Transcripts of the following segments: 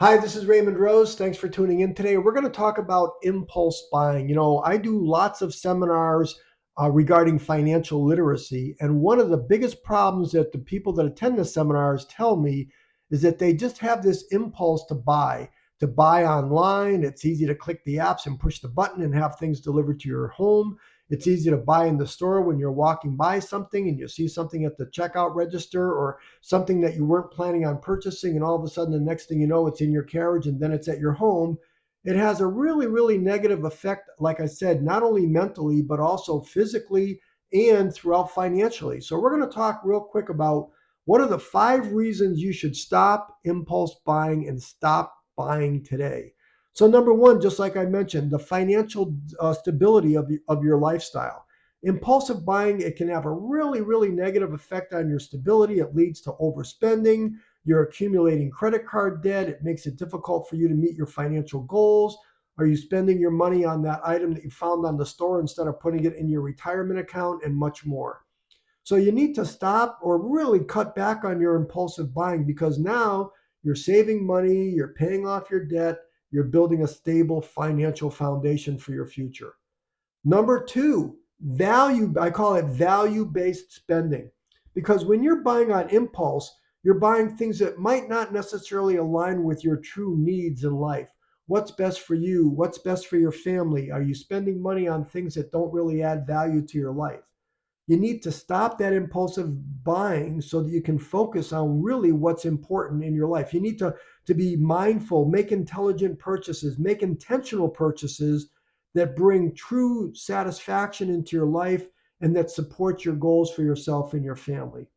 Hi, this is Raymond Rose. Thanks for tuning in today. We're going to talk about impulse buying. I do lots of seminars regarding financial literacy. And one of the biggest problems that the people that attend the seminars tell me is that they just have this impulse to buy online. It's easy to click the apps and push the button and have things delivered to your home. It's easy to buy in the store when you're walking by something and you see something at the checkout register or something that you weren't planning on purchasing, and all of a sudden, the next thing you know, it's in your carriage and then it's at your home. It has a really, really negative effect, like I said, not only mentally, but also physically and throughout financially. So, we're going to talk real quick about what are the 5 reasons you should stop impulse buying and stop buying today. So, number one, just like I mentioned, the financial stability of your lifestyle. Impulsive buying, it can have a really, really negative effect on your stability. It leads to overspending. You're accumulating credit card debt. It makes it difficult for you to meet your financial goals. Are you spending your money on that item that you found on the store instead of putting it in your retirement account, and much more? So you need to stop or really cut back on your impulsive buying, because now you're saving money, you're paying off your debt, you're building a stable financial foundation for your future. Number two, value. I call it value based spending, because when you're buying on impulse, you're buying things that might not necessarily align with your true needs in life. What's best for you? What's best for your family? Are you spending money on things that don't really add value to your life? You need to stop that impulsive buying so that you can focus on really what's important in your life. You need to be mindful, make intelligent purchases, make intentional purchases that bring true satisfaction into your life and that support your goals for yourself and your family.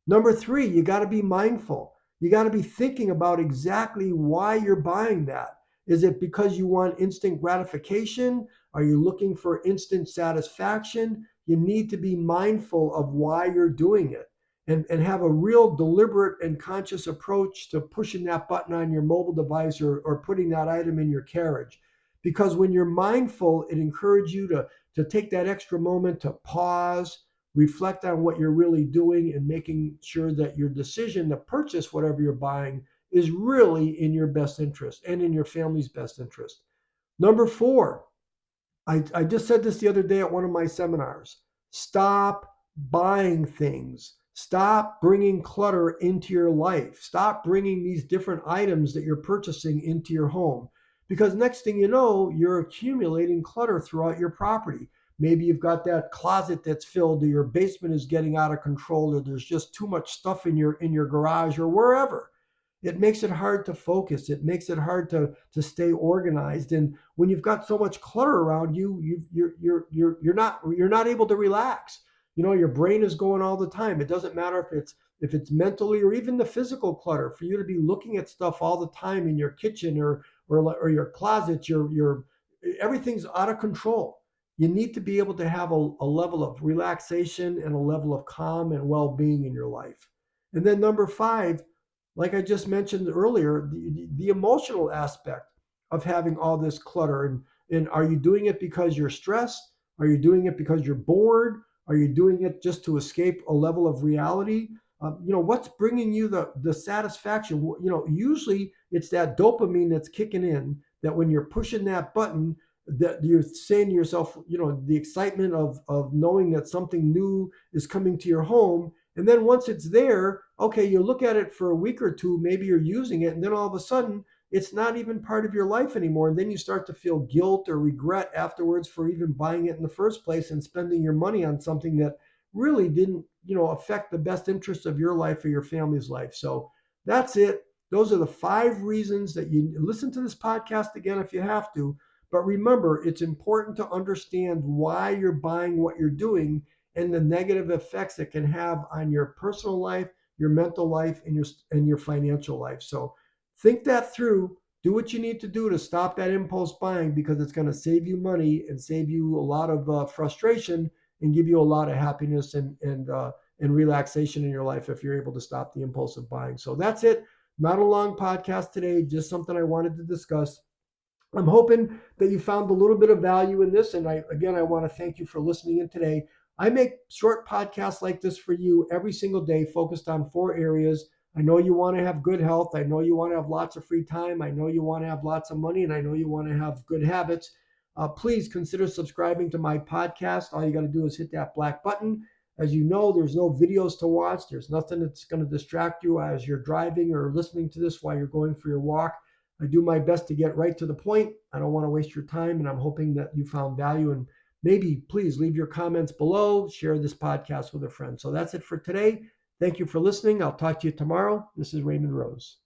Number three, you got to be mindful. You got to be thinking about exactly why you're buying that. Is it because you want instant gratification? Are you looking for instant satisfaction? You need to be mindful of why you're doing it, and have a real deliberate and conscious approach to pushing that button on your mobile device, or putting that item in your carriage. Because when you're mindful, it encourages you to take that extra moment to pause, reflect on what you're really doing, and making sure that your decision to purchase whatever you're buying is really in your best interest and in your family's best interest. Number four, I just said this the other day at one of my seminars. Stop buying things. Stop bringing clutter into your life. Stop bringing these different items that you're purchasing into your home. Because next thing you know, you're accumulating clutter throughout your property. Maybe you've got that closet that's filled, or your basement is getting out of control, or there's just too much stuff in your garage or wherever. It makes it hard to focus. It makes it hard to stay organized. And when you've got so much clutter around you, you're not able to relax. Your brain is going all the time. It doesn't matter if it's mentally or even the physical clutter. For you to be looking at stuff all the time in your kitchen, or your closet, your everything's out of control. You need to be able to have a level of relaxation and a level of calm and well-being in your life. And then number five, like I just mentioned earlier, the emotional aspect of having all this clutter. And are you doing it because you're stressed? Are you doing it because you're bored? Are you doing it just to escape a level of reality? What's bringing you the satisfaction? Usually it's that dopamine that's kicking in, that when you're pushing that button, that you're saying to yourself, the excitement of knowing that something new is coming to your home. And then once it's there, okay, you look at it for a week or two, maybe you're using it, and then all of a sudden it's not even part of your life anymore. And then you start to feel guilt or regret afterwards for even buying it in the first place and spending your money on something that really didn't, affect the best interests of your life or your family's life. So that's it. Those are the 5 reasons that you listen to this podcast again if you have to. But remember, it's important to understand why you're buying what you're doing, and the negative effects it can have on your personal life, your mental life, and your financial life. So think that through. Do what you need to do to stop that impulse buying, because it's going to save you money and save you a lot of frustration, and give you a lot of happiness and relaxation in your life if you're able to stop the impulsive buying. So that's it. Not a long podcast today, just something I wanted to discuss. I'm hoping that you found a little bit of value in this. And I want to thank you for listening in today. I make short podcasts like this for you every single day, focused on 4 areas I know you want to have good health. I know you want to have lots of free time. I know you want to have lots of money, and I know you want to have good habits. Please consider subscribing to my podcast. All you got to do is hit that black button. As you know, there's no videos to watch. There's nothing that's going to distract you as you're driving or listening to this while you're going for your walk. I do my best to get right to the point. I don't want to waste your time, and I'm hoping that you found value. And maybe please leave your comments below, share this podcast with a friend. So that's it for today. Thank you for listening. I'll talk to you tomorrow. This is Raymond Rose.